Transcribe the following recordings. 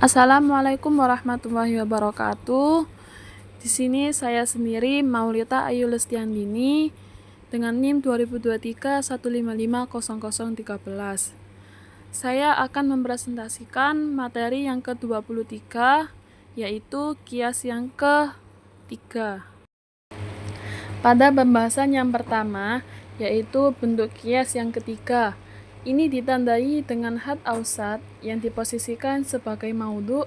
Assalamualaikum warahmatullahi wabarakatuh. Di sini saya sendiri Maulita Ayu Lestiandini dengan NIM 2023155013. Saya akan mempresentasikan materi yang ke-23, yaitu kias yang ketiga. Pada pembahasan yang pertama, yaitu bentuk kias yang ketiga, ini ditandai dengan had ausat yang diposisikan sebagai maudhu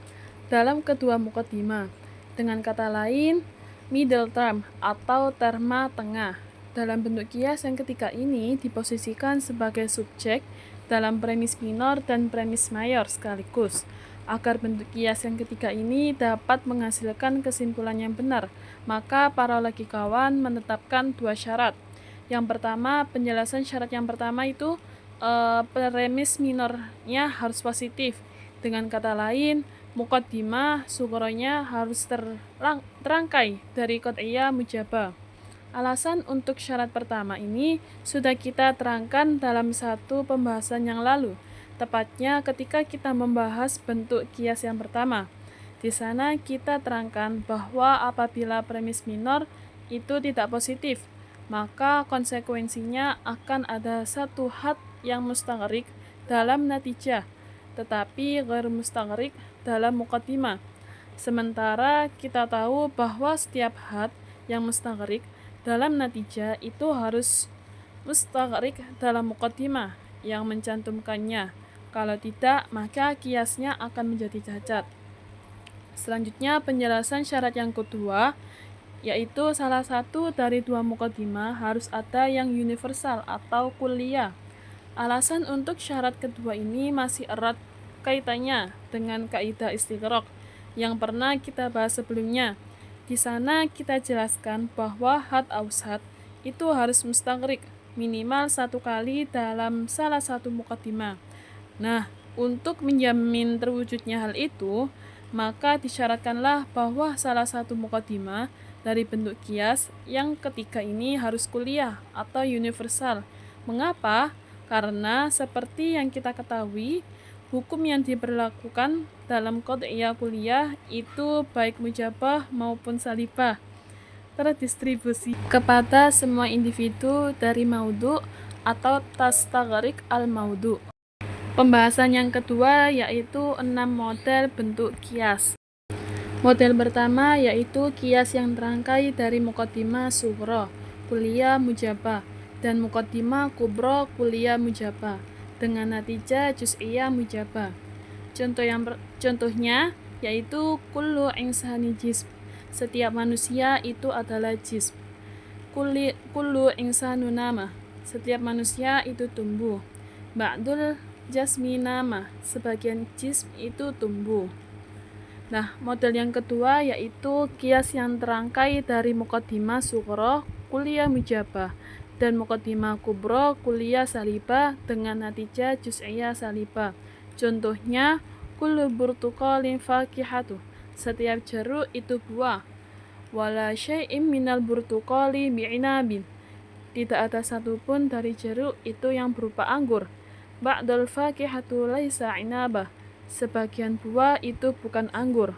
dalam kedua muqaddimah. Dengan kata lain, middle term atau terma tengah. Dalam bentuk kias yang ketiga ini diposisikan sebagai subjek dalam premis minor dan premis mayor sekaligus. Agar bentuk kias yang ketiga ini dapat menghasilkan kesimpulan yang benar, maka para logikawan menetapkan dua syarat. Yang pertama, penjelasan syarat yang pertama itu premis minornya harus positif. Dengan kata lain, muqaddimah sugoronya harus terangkai dari qat'iyah mujabah. Alasan untuk syarat pertama ini sudah kita terangkan dalam satu pembahasan yang lalu, tepatnya ketika kita membahas bentuk kias yang pertama. Di sana kita terangkan bahwa apabila premis minor itu tidak positif, maka konsekuensinya akan ada satu had yang mustaghraq dalam natijah, tetapi ghair mustaghraq dalam muqaddimah. Sementara kita tahu bahwa setiap had yang mustaghraq dalam natijah itu harus mustaghraq dalam muqaddimah yang mencantumkannya. Kalau tidak, maka kiasnya akan menjadi cacat. Selanjutnya, penjelasan syarat yang kedua, yaitu salah satu dari dua muqaddimah harus ada yang universal atau kulliyah. Alasan untuk syarat kedua ini masih erat kaitannya dengan kaidah istighraq yang pernah kita bahas sebelumnya. Di sana kita jelaskan bahwa had ausat itu harus mustaghraq minimal satu kali dalam salah satu muqaddimah. Nah, untuk menjamin terwujudnya hal itu, maka disyaratkanlah bahwa salah satu muqaddimah dari bentuk kias yang ketiga ini harus kulliyah atau universal. Mengapa? Karena seperti yang kita ketahui, hukum yang diberlakukan dalam qat'iyah kulliyah itu baik mujabah maupun salibah terdistribusi kepada semua individu dari maudhu atau tastaghraq al-maudhu. Pembahasan yang kedua yaitu 6 model bentuk kias. Model pertama yaitu kias yang terangkai dari muqaddimah sughra, kulliyah mujabah, dan muqaddimah kubra kulliyah mujabah dengan natijah juz'iyah mujabah. Contohnya yaitu kullu insani jism. Setiap manusia itu adalah jism. Kullu insanu nama. Setiap manusia itu tumbuh. Ba'dul jasmi nama. Sebagian jism itu tumbuh. Nah, model yang kedua yaitu kias yang terangkai dari muqaddimah sughra kulliyah mujabah dan muqaddimah kubra kulliyah salibah dengan natijah juz'iyah salibah. Contohnya, kullu burtuqalin fakihatu. Setiap jeruk itu buah. Wala syai'im minal burtuqali bi'inabin. Tidak ada satupun dari jeruk itu yang berupa anggur. Ba'dal fakihatu laisa inabah. Sebagian buah itu bukan anggur.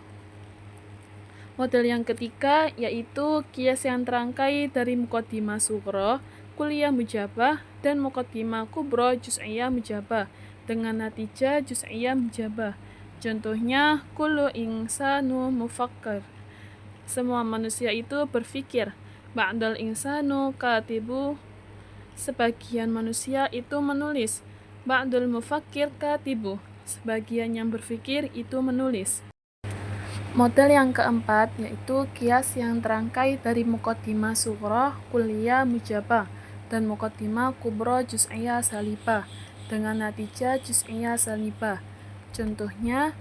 Model yang ketiga yaitu kias yang terangkai dari muqaddimah sughra kulliyah mujabah dan muqaddimah kubra juz'iyah mujabah dengan natijah juz'iyah mujabah. Contohnya, kullu insanu mufakkir. Semua manusia itu berpikir. Ba'dal insanu katibu. Sebagian manusia itu menulis. Ba'dul mufakkir katibu. Sebagian yang berpikir itu menulis. Model yang keempat yaitu kias yang terangkai dari muqaddimah sughra kulliyah mujabah dan muqaddimah kubra juz'iyah salibah dengan natijah juz'iyah salibah. Contohnya,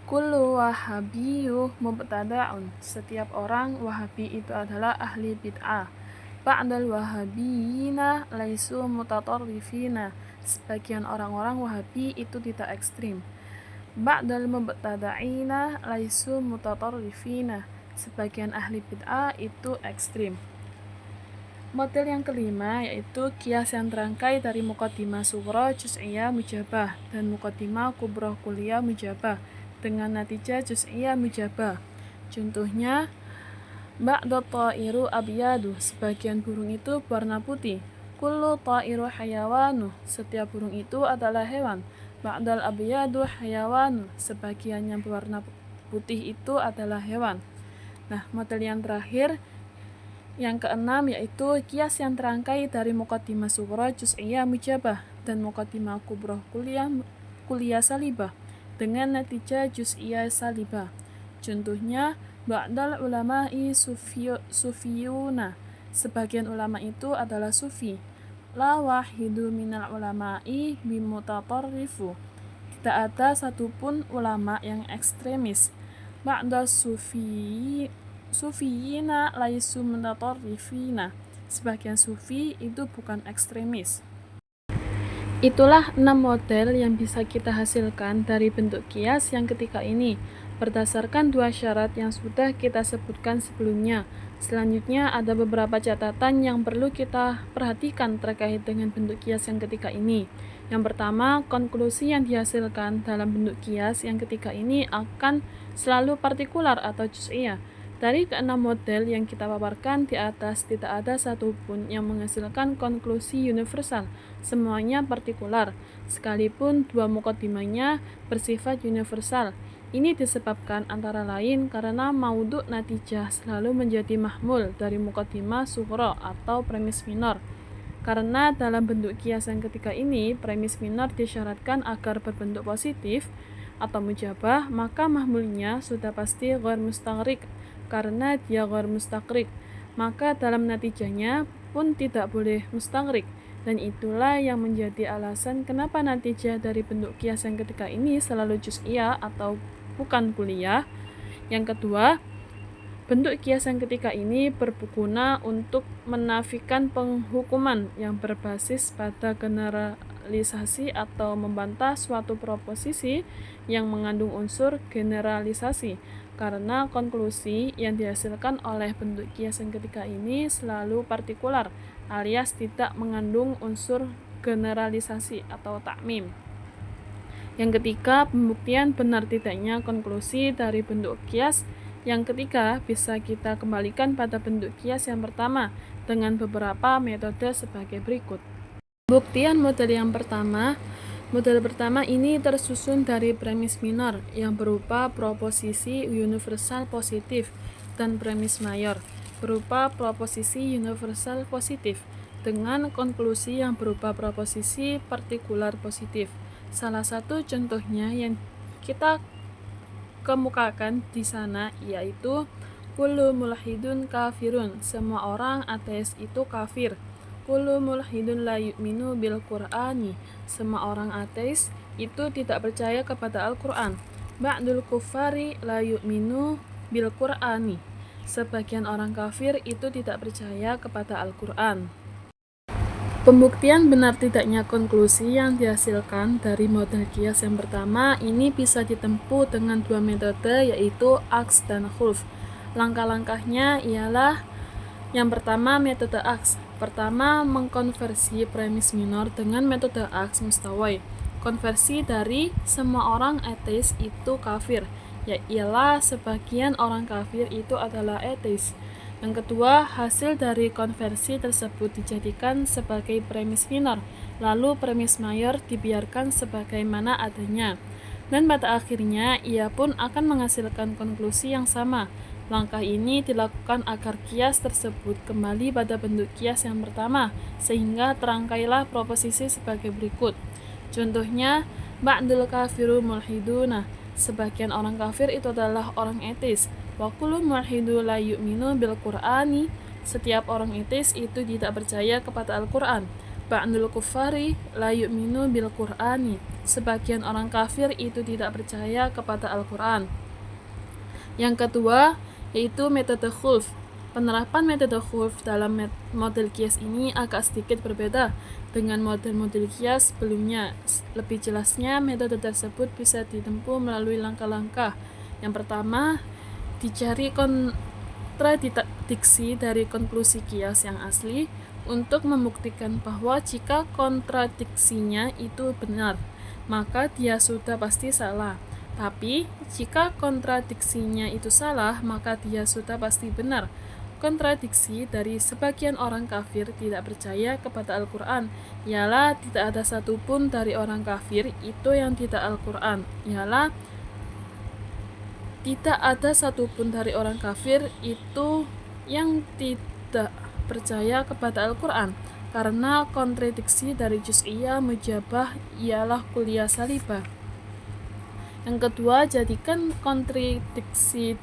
kullu wahabiyyu mubtada'un. Setiap orang wahabi itu adalah ahli bid'ah. Ba'dal wahabiyina laisu mutatarrifina. Sebagian orang-orang wahabi itu tidak ekstrim. Ba'dal mubtada'ina laisu mutatarrifina. Sebagian ahli bid'ah itu ekstrim. Model yang kelima yaitu kias yang terangkai dari muqaddimah sughra juz'iyah mujabah dan muqaddimah kubra kulliyah mujabah dengan natijah juz'iyah mujabah. Contohnya, ba'da ta'iru abyadu, sebagian burung itu berwarna putih. Kullu ta'iru hayawanu, setiap burung itu adalah hewan. Ba'dal abyadu hayawanu, sebagian yang berwarna putih itu adalah hewan. Nah, model yang terakhir, yang keenam, yaitu kias yang terangkai dari muqaddimah sughra juz'iyah mujabah dan muqaddimah kubroh kuliah salibah dengan natijah juz'iyah salibah. Contohnya, ba'dal ulama'i sufiyuna, sebagian ulama itu adalah sufi. La wahidu minal ulama'i bimutatarrifu, tidak ada satupun ulama yang ekstremis. Ba'da sufiyina laisu mutatarrifina, sebagian sufi itu bukan ekstremis. Itulah 6 model yang bisa kita hasilkan dari bentuk kias yang ketiga ini berdasarkan 2 syarat yang sudah kita sebutkan sebelumnya. Selanjutnya ada beberapa catatan yang perlu kita perhatikan terkait dengan bentuk kias yang ketiga ini. Yang pertama, konklusi yang dihasilkan dalam bentuk kias yang ketiga ini akan selalu partikular atau juz'iyah. Dari ke-6 model yang kita paparkan di atas, tidak ada satupun yang menghasilkan konklusi universal. Semuanya partikular, sekalipun 2 muqaddimahnya bersifat universal. Ini disebabkan antara lain karena maudhu' natijah selalu menjadi mahmul dari muqaddimah sughra atau premis minor. Karena dalam bentuk kias yang ketiga ini, premis minor disyaratkan agar berbentuk positif atau mujabah, maka mahmulnya sudah pasti ghair mustaghriq. Karena dia ghair mustaghriq, maka dalam natijahnya pun tidak boleh mustaghriq. Dan itulah yang menjadi alasan kenapa natijah dari bentuk kias yang ketiga ini selalu juz'iyah atau bukan kuliah. Yang kedua, bentuk kias yang ketiga ini berguna untuk menafikan penghukuman yang berbasis pada generalisasi atau membantah suatu proposisi yang mengandung unsur generalisasi, karena konklusi yang dihasilkan oleh bentuk kias yang ketiga ini selalu partikular alias tidak mengandung unsur generalisasi atau takmim. Yang ketiga, pembuktian benar tidaknya konklusi dari bentuk kias yang ketiga bisa kita kembalikan pada bentuk kias yang pertama dengan beberapa metode sebagai berikut. Pembuktian model yang pertama. Model pertama ini tersusun dari premis minor yang berupa proposisi universal positif dan premis mayor berupa proposisi universal positif dengan konklusi yang berupa proposisi partikular positif. Salah satu contohnya yang kita kemukakan di sana yaitu kullu mulhidun kafirun, semua orang ateis itu kafir. Kullu mulhidun la yu'minu bil Qur'ani, semua orang ateis itu tidak percaya kepada Al-Qur'an. Ba'dul kuffari la yu'minu bil Qur'ani, sebagian orang kafir itu tidak percaya kepada Al-Qur'an. Pembuktian benar tidaknya konklusi yang dihasilkan dari model kias yang pertama ini bisa ditempuh dengan 2 metode yaitu aks dan khulf. Langkah-langkahnya ialah yang pertama metode aks. Pertama, mengkonversi premis minor dengan metode aks mustawai. Konversi dari semua orang ateis itu kafir, ialah sebagian orang kafir itu adalah ateis. Yang kedua, hasil dari konversi tersebut dijadikan sebagai premis minor, lalu premis mayor dibiarkan sebagaimana adanya. Dan pada akhirnya, ia pun akan menghasilkan konklusi yang sama. Langkah ini dilakukan agar kias tersebut kembali pada bentuk kias yang pertama, sehingga terangkailah proposisi sebagai berikut. Contohnya, ba'dul kafiru mulhiduna, sebagian orang kafir itu adalah orang ateis. Wa kullu mulhidu la yu'minu bil Qur'ani, setiap orang ateis itu tidak percaya kepada Al-Qur'an. Ba'dul kuffari la yu'minu bil Qur'ani, sebagian orang kafir itu tidak percaya kepada Al-Qur'an. Yang kedua, yaitu metode khulf. Penerapan metode khulf dalam model kias ini agak sedikit berbeda dengan model-model kias sebelumnya. Lebih jelasnya, metode tersebut bisa ditempuh melalui langkah-langkah. Yang pertama, dicari kontradiksi dari konklusi kias yang asli untuk membuktikan bahwa jika kontradiksinya itu benar, maka dia sudah pasti salah. Tapi, jika kontradiksinya itu salah, maka dia sudah pasti benar. Kontradiksi dari sebagian orang kafir tidak percaya kepada Al-Quran ialah tidak ada satupun dari orang kafir itu yang tidak Al-Quran ialah tidak ada satupun dari orang kafir itu yang tidak percaya kepada Al-Quran, karena kontradiksi dari juz'iyah mujabah ialah kulliyah salibah. Yang kedua, jadikan kontradiksi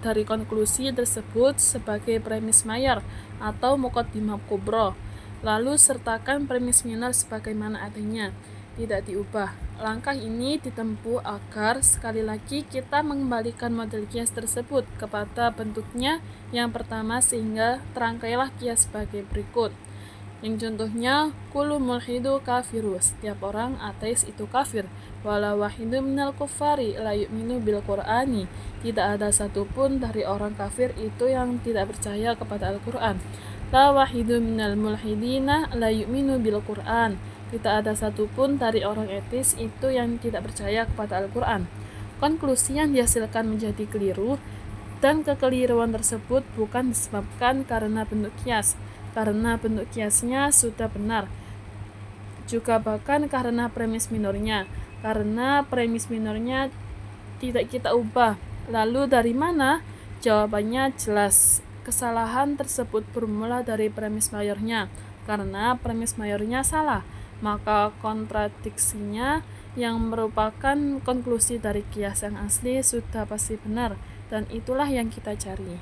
dari konklusi tersebut sebagai premis mayor atau muqaddimah kubra, lalu sertakan premis minor sebagaimana adanya, tidak diubah. Langkah ini ditempuh agar sekali lagi kita mengembalikan model kias tersebut kepada bentuknya yang pertama sehingga terangkailah kias sebagai berikut. Yang contohnya, kullu mulhidu kafiru, setiap orang ateis itu kafir. Wala wahidu minal kufari la yu'minu bil Qur'ani, tidak ada satupun dari orang kafir itu yang tidak percaya kepada Al-Quran. La wahidu minal mulhidina la yu'minu bil Qur'an, tidak ada satupun dari orang ateis itu yang tidak percaya kepada Al-Quran. Konklusi yang dihasilkan menjadi keliru, dan kekeliruan tersebut bukan disebabkan karena bentuk kias, karena bentuk kiasnya sudah benar, juga bahkan karena premis minornya, karena premis minornya tidak kita ubah. Lalu dari mana? Jawabannya jelas, kesalahan tersebut bermula dari premis mayornya. Karena premis mayornya salah, maka kontradiksinya yang merupakan konklusi dari kias yang asli sudah pasti benar, dan itulah yang kita cari.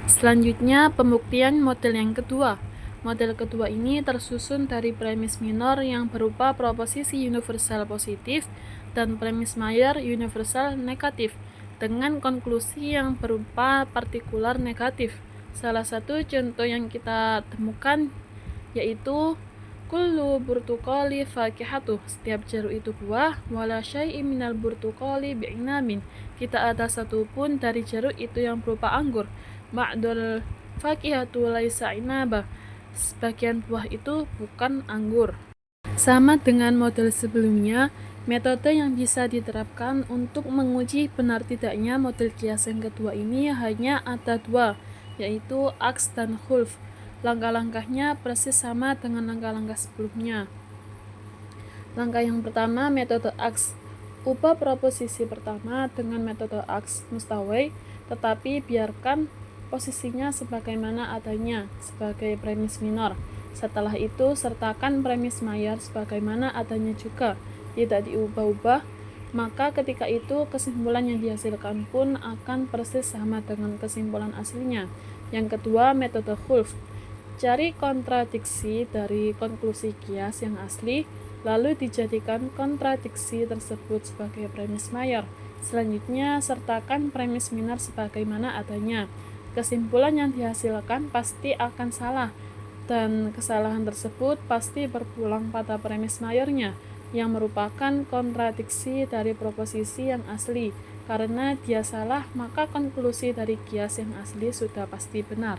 Selanjutnya, pembuktian model yang kedua. Model kedua ini tersusun dari premis minor yang berupa proposisi universal positif dan premis mayor universal negatif dengan konklusi yang berupa partikular negatif. Salah satu contoh yang kita temukan yaitu kullu burtuqali fakihatuh, setiap jeruk itu buah, wala syai'in minal burtuqali bi'inamin, tidak ada satupun dari jeruk itu yang berupa anggur. Ba'dul fakihatu laisa inaba, sebagian buah itu bukan anggur. Sama dengan model sebelumnya, metode yang bisa diterapkan untuk menguji benar tidaknya model kias yang kedua ini hanya ada dua, yaitu aks dan khulf. Langkah-langkahnya persis sama dengan langkah-langkah sebelumnya. Langkah yang pertama, metode aks. Ubah proposisi pertama dengan metode aks mustawai, tetapi biarkan posisinya sebagaimana adanya sebagai premis minor. Setelah itu sertakan premis mayor sebagaimana adanya juga, tidak diubah-ubah, maka ketika itu kesimpulan yang dihasilkan pun akan persis sama dengan kesimpulan aslinya. Yang kedua, metode khulf. Cari kontradiksi dari konklusi kias yang asli, lalu dijadikan kontradiksi tersebut sebagai premis mayor. Selanjutnya, sertakan premis minor sebagaimana adanya. Kesimpulan yang dihasilkan pasti akan salah, dan kesalahan tersebut pasti berpulang pada premis mayornya, yang merupakan kontradiksi dari proposisi yang asli. Karena dia salah, maka konklusi dari kias yang asli sudah pasti benar.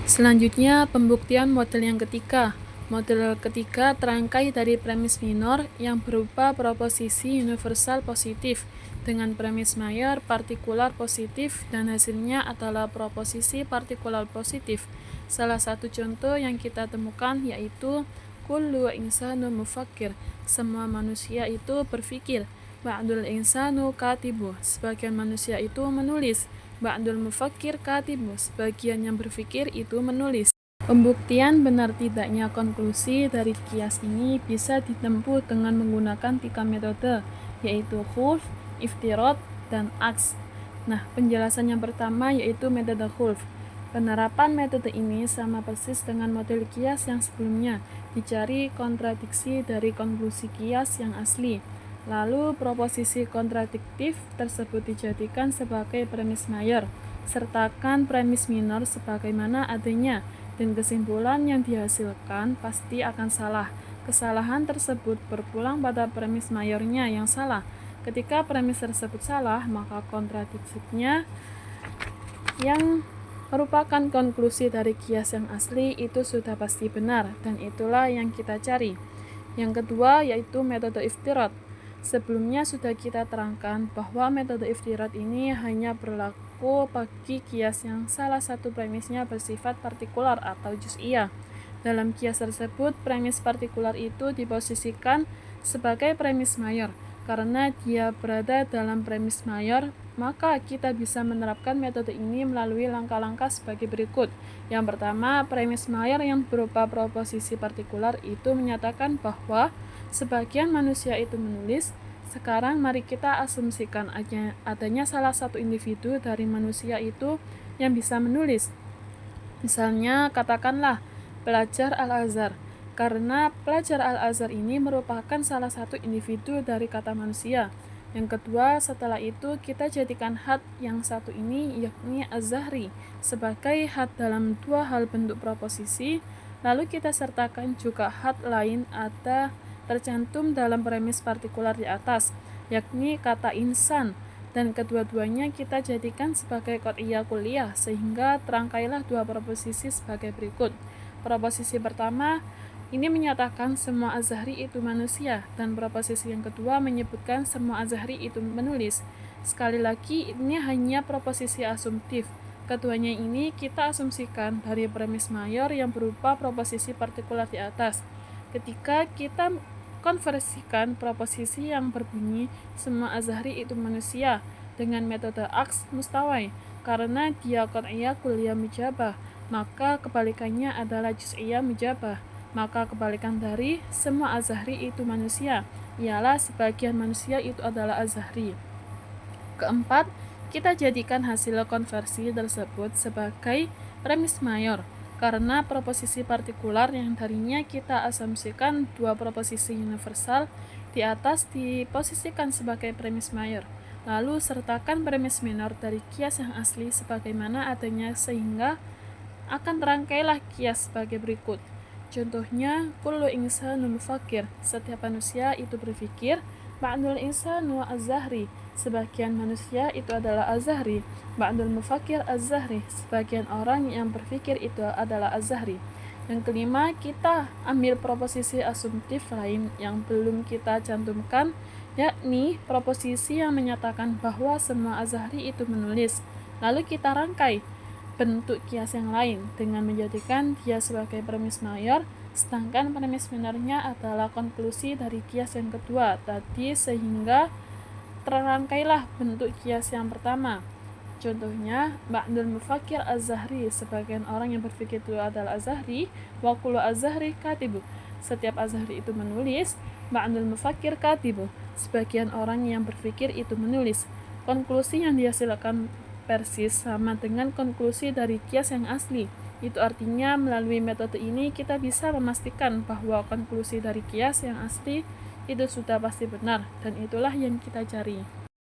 Selanjutnya, pembuktian model yang ketiga. Model ketiga terangkai dari premis minor yang berupa proposisi universal positif dengan premis mayor partikular positif, dan hasilnya adalah proposisi partikular positif. Salah satu contoh yang kita temukan yaitu kullu insanu mufakkir, semua manusia itu berpikir. Ba'dul insanu katibu, sebagian manusia itu menulis. Ba'dul mufakkir katibu, sebagian yang berpikir itu menulis. Pembuktian benar tidaknya konklusi dari kias ini bisa ditempuh dengan menggunakan 3 metode, yaitu khulf, iftirad, dan aks. Nah, penjelasan yang pertama yaitu metode khulf. Penerapan metode ini sama persis dengan model kias yang sebelumnya, dicari kontradiksi dari konklusi kias yang asli. Lalu proposisi kontradiktif tersebut dijadikan sebagai premis mayor, sertakan premis minor sebagaimana adanya, dan kesimpulan yang dihasilkan pasti akan salah. Kesalahan tersebut berpulang pada premis mayornya yang salah. Ketika premis tersebut salah, maka kontradiksinya yang merupakan konklusi dari kias yang asli itu sudah pasti benar, dan itulah yang kita cari. Yang kedua yaitu metode iftirad. Sebelumnya sudah kita terangkan bahwa metode iftirat ini hanya berlaku bagi kias yang salah satu premisnya bersifat partikular atau juz'iyah. Dalam kias tersebut, premis partikular itu diposisikan sebagai premis mayor. Karena dia berada dalam premis mayor, maka kita bisa menerapkan metode ini melalui langkah-langkah sebagai berikut. Yang pertama, premis mayor yang berupa proposisi partikular itu menyatakan bahwa sebagian manusia itu menulis. Sekarang mari kita asumsikan adanya salah satu individu dari manusia itu yang bisa menulis. Misalnya, katakanlah pelajar Al-Azhar. Karena pelajar Al-Azhar ini merupakan salah satu individu dari kata manusia. Yang kedua, setelah itu kita jadikan had yang satu ini, yakni Az-Zahri, sebagai had dalam dua hal bentuk proposisi. Lalu kita sertakan juga had lain ada tercantum dalam premis partikular di atas, yakni kata insan. Dan kedua-duanya kita jadikan sebagai qat'iyah kulliyah, sehingga terangkailah dua proposisi sebagai berikut. Proposisi pertama ini menyatakan semua Az-Zahri itu manusia, dan proposisi yang kedua menyebutkan semua Az-Zahri itu menulis. Sekali lagi, ini hanya proposisi asumtif. Keduanya ini kita asumsikan dari premis mayor yang berupa proposisi partikular di atas. Ketika kita konversikan proposisi yang berbunyi semua Az-Zahri itu manusia dengan metode aks mustawai, karena dia qat'iyah kulliyah mujabah, maka kebalikannya adalah juz'iyah mujabah. Maka kebalikan dari semua Az-Zahri itu manusia ialah sebagian manusia itu adalah Az-Zahri. Keempat, kita jadikan hasil konversi tersebut sebagai premis mayor, karena proposisi partikular yang darinya kita asumsikan dua proposisi universal di atas diposisikan sebagai premis mayor. Lalu sertakan premis minor dari kias yang asli sebagaimana adanya, sehingga akan terangkailah kias sebagai berikut. Contohnya, kullu insanun fakir, setiap manusia itu berpikir. Ba'dul insanu Az-Zahri, sebagian manusia itu adalah Az-Zahri. Ba'dul mufakir Az-Zahri, sebagian orang yang berpikir itu adalah Az-Zahri. Yang kelima, kita ambil proposisi asumtif lain yang belum kita cantumkan, yakni proposisi yang menyatakan bahwa semua Az-Zahri itu menulis. Lalu kita rangkai bentuk kias yang lain dengan menjadikan dia sebagai premis mayor, sedangkan premis minornya adalah konklusi dari kias yang kedua tadi, sehingga terangkailah bentuk kias yang pertama. Contohnya, ba'dul mufakir Az-Zahri, sebagian orang yang berpikir itu adalah Az-Zahri, wa kullu Az-Zahri katibu, setiap Az-Zahri itu menulis. Ba'dul mufakir katibu, sebagian orang yang berpikir itu menulis. Konklusi yang dihasilkan persis sama dengan konklusi dari kias yang asli. Itu artinya melalui metode ini kita bisa memastikan bahwa konklusi dari kias yang asli itu sudah pasti benar, dan itulah yang kita cari.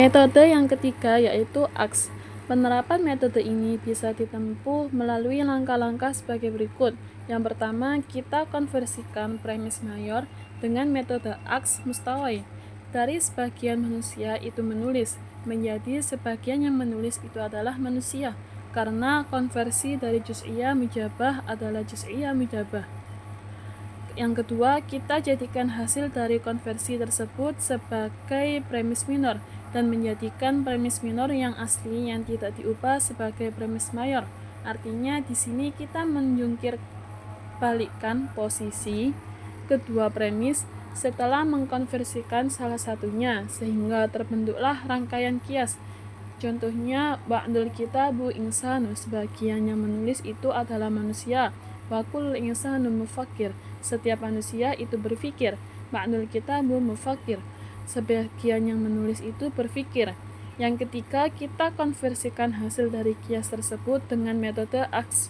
Metode yang ketiga yaitu aks. Penerapan metode ini bisa ditempuh melalui langkah-langkah sebagai berikut. Yang pertama, kita konversikan premis mayor dengan metode aks mustawai. Dari sebagian manusia itu menulis menjadi sebagian yang menulis itu adalah manusia, karena konversi dari juz'iyah mujabah adalah juz'iyah mujabah. Yang kedua, kita jadikan hasil dari konversi tersebut sebagai premis minor dan menjadikan premis minor yang asli yang tidak diubah sebagai premis mayor. Artinya di sini kita menjungkir balikkan posisi kedua premis setelah mengkonversikan salah satunya, sehingga terbentuklah rangkaian kias. Contohnya, ba'dul kitabu insanu, sebagian yang menulis itu adalah manusia. Wa kullu insanun mufakir, setiap manusia itu berpikir. Ba'dul kitabu mufakir, sebagian yang menulis itu berpikir. Yang ketiga, kita konversikan hasil dari kias tersebut dengan metode aks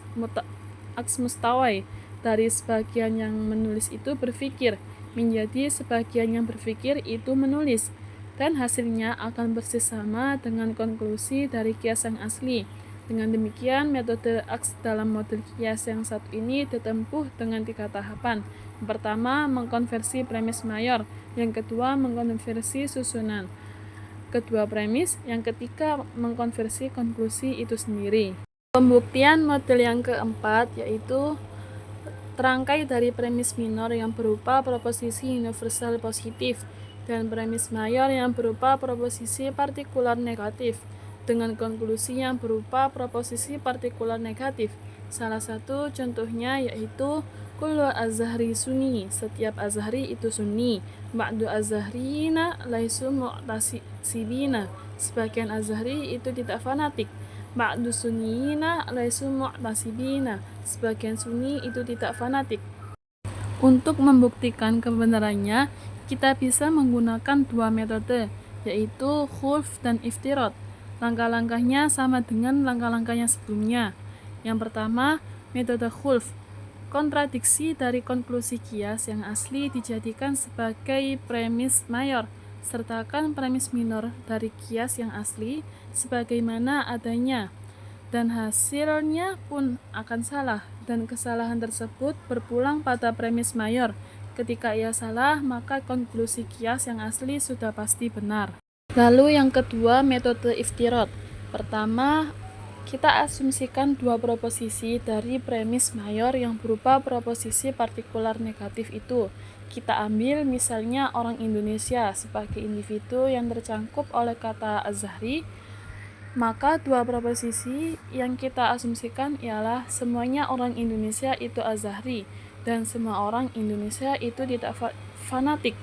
mustawai. Dari sebagian yang menulis itu berpikir menjadi sebagian yang berpikir itu menulis, dan hasilnya akan persis sama dengan konklusi dari kias yang asli. Dengan demikian, metode aks dalam model kias yang satu ini ditempuh dengan 3 tahapan. Yang pertama, mengkonversi premis mayor. Yang kedua, mengkonversi susunan kedua premis. Yang ketiga, mengkonversi konklusi itu sendiri. Pembuktian model yang keempat yaitu terangkai dari premis minor yang berupa proposisi universal positif. dan premis mayor yang berupa proposisi partikular negatif dengan konklusi yang berupa proposisi partikular negatif. Salah satu contohnya yaitu kullu azhari sunni, setiap azhari itu sunni. Ba'du azharina laisu mu'tasibina, sebagian azhari itu tidak fanatik. Ba'du sunniyina laisu mu'tasibina, sebagian sunni itu tidak fanatik. Untuk membuktikan kebenarannya, kita bisa menggunakan dua metode, yaitu khulf dan iftirad. Langkah-langkahnya sama dengan langkah-langkah yang sebelumnya. Yang pertama, metode khulf. Kontradiksi dari konklusi kias yang asli dijadikan sebagai premis mayor, sertakan premis minor dari kias yang asli sebagaimana adanya, dan hasilnya pun akan salah, dan kesalahan tersebut berpulang pada premis mayor. Ketika ia salah, maka konklusi kias yang asli sudah pasti benar. Lalu yang kedua, metode iftirad. Pertama, kita asumsikan dua proposisi dari premis mayor yang berupa proposisi partikular negatif itu. Kita ambil misalnya orang Indonesia sebagai individu yang tercangkup oleh kata azhari. Maka dua proposisi yang kita asumsikan ialah semuanya orang Indonesia itu azhari dan semua orang Indonesia itu tidak fanatik.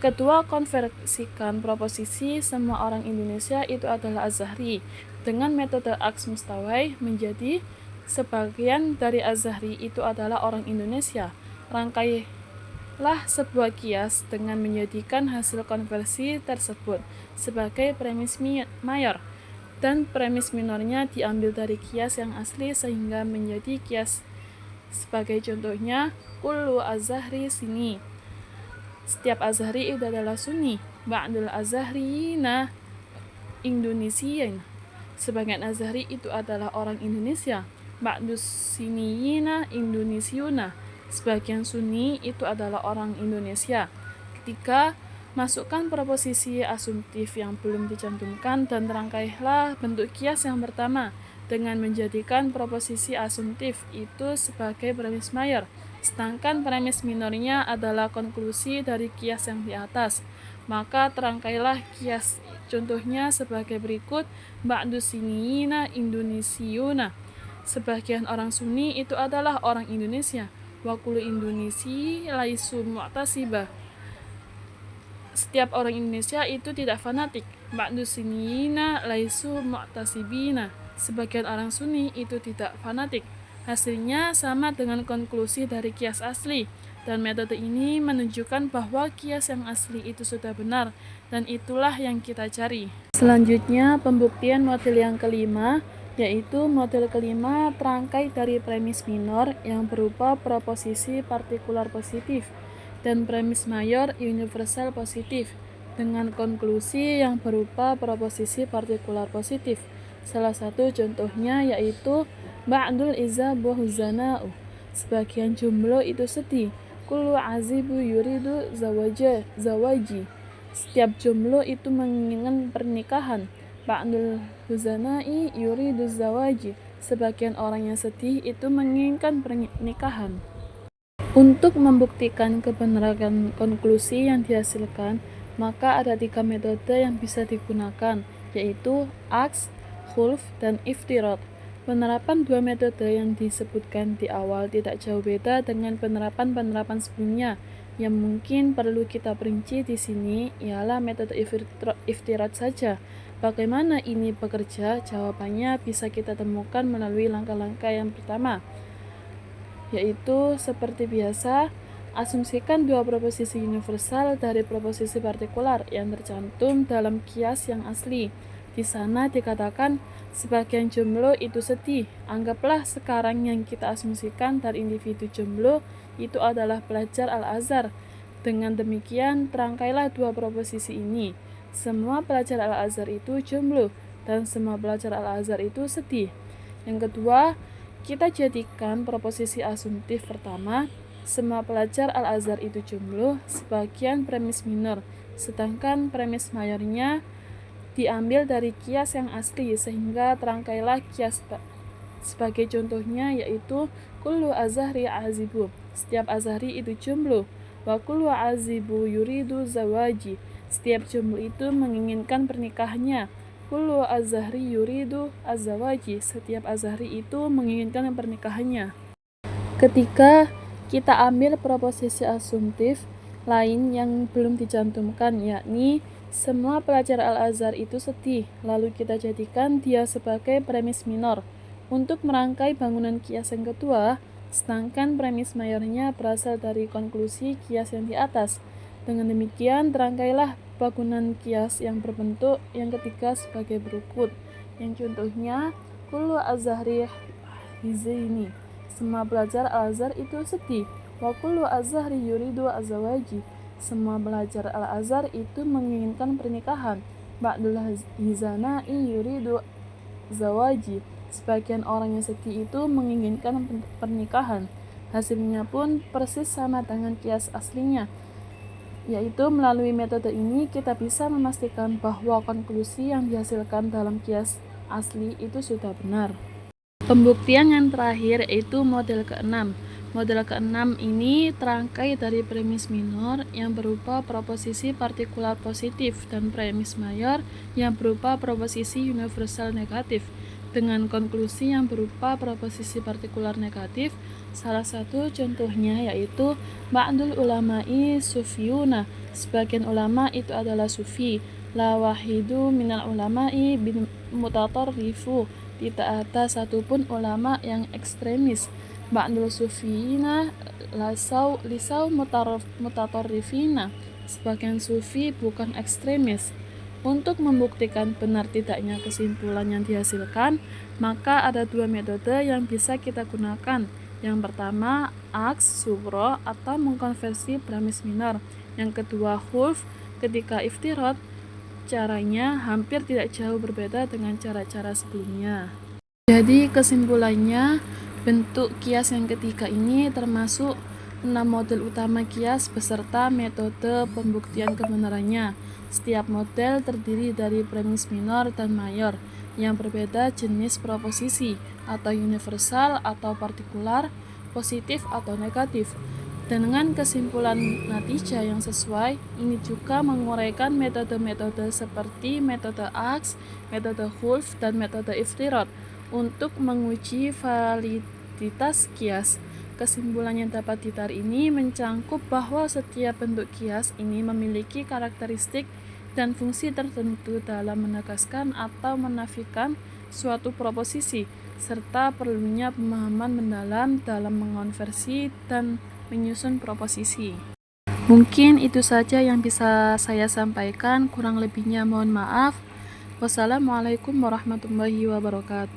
Kedua, konversikan proposisi semua orang Indonesia itu adalah azhari dengan metode aks mustawai menjadi sebagian dari azhari itu adalah orang Indonesia. Rangkailah sebuah kias dengan menjadikan hasil konversi tersebut sebagai premis mayor, dan premis minornya diambil dari kias yang asli sehingga menjadi kias. Sebagai contohnya, kullu azhari sini, setiap azhari itu adalah sunni. Ba'dul azhariyina Indonesian, sebagian azhari itu adalah orang Indonesia. Ba'dus siniyina Indonesiuna, sebagian sunni itu adalah orang Indonesia. Ketiga, masukkan proposisi asumtif yang belum dicantumkan dan rangkailah bentuk kias yang pertama dengan menjadikan proposisi asumtif itu sebagai premis mayor, sedangkan premis minornya adalah konklusi dari kias yang di atas. Maka terangkailah kias contohnya sebagai berikut: ba'du siniyina Indonesiuna, sebagian orang Sunni itu adalah orang Indonesia. Wa kullu Indonesi laisu mu'tasibah, setiap orang Indonesia itu tidak fanatik. Ba'du siniyina laisu mu'tasibina, sebagian orang Sunni itu tidak fanatik. Hasilnya sama dengan konklusi dari kias asli, dan metode ini menunjukkan bahwa kias yang asli itu sudah benar, dan itulah yang kita cari. Selanjutnya, pembuktian model yang kelima, yaitu model kelima terangkai dari premis minor yang berupa proposisi partikular positif dan premis mayor universal positif dengan konklusi yang berupa proposisi partikular positif. Salah satu contohnya yaitu ba'dul izabu huzana'u, sebagian jumlah itu sedih. Kullu azibu yuridu zawaji, setiap jumlah itu menginginkan pernikahan. Ba'dul huzana'i yuridu zawaji, sebagian orang yang sedih itu menginginkan pernikahan. Untuk membuktikan kebenaran konklusi yang dihasilkan, maka ada tiga metode yang bisa digunakan, yaitu aks, khulf, dan iftirad. Penerapan dua metode yang disebutkan di awal tidak jauh beda dengan penerapan-penerapan sebelumnya. Yang mungkin perlu kita perinci di sini ialah metode iftirad saja. Bagaimana ini bekerja? Jawabannya bisa kita temukan melalui langkah-langkah yang pertama, yaitu seperti biasa, asumsikan dua proposisi universal dari proposisi partikular yang tercantum dalam kias yang asli. Di sana dikatakan sebagian jumlah itu sedih. Anggaplah sekarang yang kita asumsikan dari individu jumlah itu adalah pelajar Al-Azhar. Dengan demikian, terangkailah dua proposisi ini. Semua pelajar Al-Azhar itu jumlah dan semua pelajar Al-Azhar itu sedih. Yang kedua, kita jadikan proposisi asumtif pertama, semua pelajar Al-Azhar itu jumlah, sebagian premis minor, sedangkan premis mayornya diambil dari kias yang asli, sehingga terangkailah kias sebagai contohnya yaitu kullu azhari azibu, setiap azhari itu jumlah. Wa kullu azibu yuridu zawaji, Setiap jomblo itu menginginkan pernikahannya. Kullu az-zahri yuridu az-zawaji. Setiap azhari itu menginginkan pernikahannya. Ketika kita ambil proposisi asumtif lain yang belum dicantumkan, yakni semua pelajar Al-Azhar itu sedih, lalu kita jadikan dia sebagai premis minor untuk merangkai bangunan kias yang kedua, sedangkan premis mayornya berasal dari konklusi kias yang di atas. Dengan demikian, terangkailah bangunan kias yang berbentuk yang ketiga sebagai berikut. Yang contohnya, kullu az-zahri hizaini. Semua pelajar Al-Azhar itu sedih. Wa kullu az-zahri yuridu az-zawaji. Semua pelajar Al-Azhar itu menginginkan pernikahan. Ba'dul hizanai yuridu zawaji. Sebagian orang yang sedih itu menginginkan pernikahan. Hasilnya pun persis sama dengan kias aslinya, yaitu melalui metode ini kita bisa memastikan bahwa konklusi yang dihasilkan dalam kias asli itu sudah benar. Pembuktian yang terakhir yaitu model ke-6. Model ke-6 ini terangkai dari premis minor yang berupa proposisi partikular positif dan premis mayor yang berupa proposisi universal negatif dengan konklusi yang berupa proposisi partikular negatif. Salah satu contohnya yaitu ba'dul ulama'i sufiyuna. Sebagian ulama itu adalah sufi. La wahidu minal ulama'i bin mutatarrifu. Tidak ada satupun ulama yang ekstremis. Ba'dul sufiyina lisau mutatarrifina. Sebagian sufi bukan ekstremis. Untuk membuktikan benar tidaknya kesimpulan yang dihasilkan, maka ada dua metode yang bisa kita gunakan. Yang pertama, aks sugro atau mengkonversi premis minor. Yang kedua, khulf ketika iftirad. Caranya hampir tidak jauh berbeda dengan cara-cara sebelumnya. Jadi kesimpulannya, bentuk kias yang ketiga ini termasuk 6 model utama kias beserta metode pembuktian kebenarannya. Setiap model terdiri dari premis minor dan mayor yang berbeda jenis proposisi atau universal atau partikular, positif atau negatif. Dan dengan kesimpulan natijah yang sesuai, ini juga menguraikan metode-metode seperti metode aks, metode khulf, dan metode iftirad untuk menguji validitas kias. Kesimpulan yang dapat ditarik ini mencangkup bahwa setiap bentuk kias ini memiliki karakteristik dan fungsi tertentu dalam menegaskan atau menafikan suatu proposisi, serta perlunya pemahaman mendalam dalam mengonversi dan menyusun proposisi. Mungkin itu saja yang bisa saya sampaikan, kurang lebihnya mohon maaf. Wassalamualaikum warahmatullahi wabarakatuh.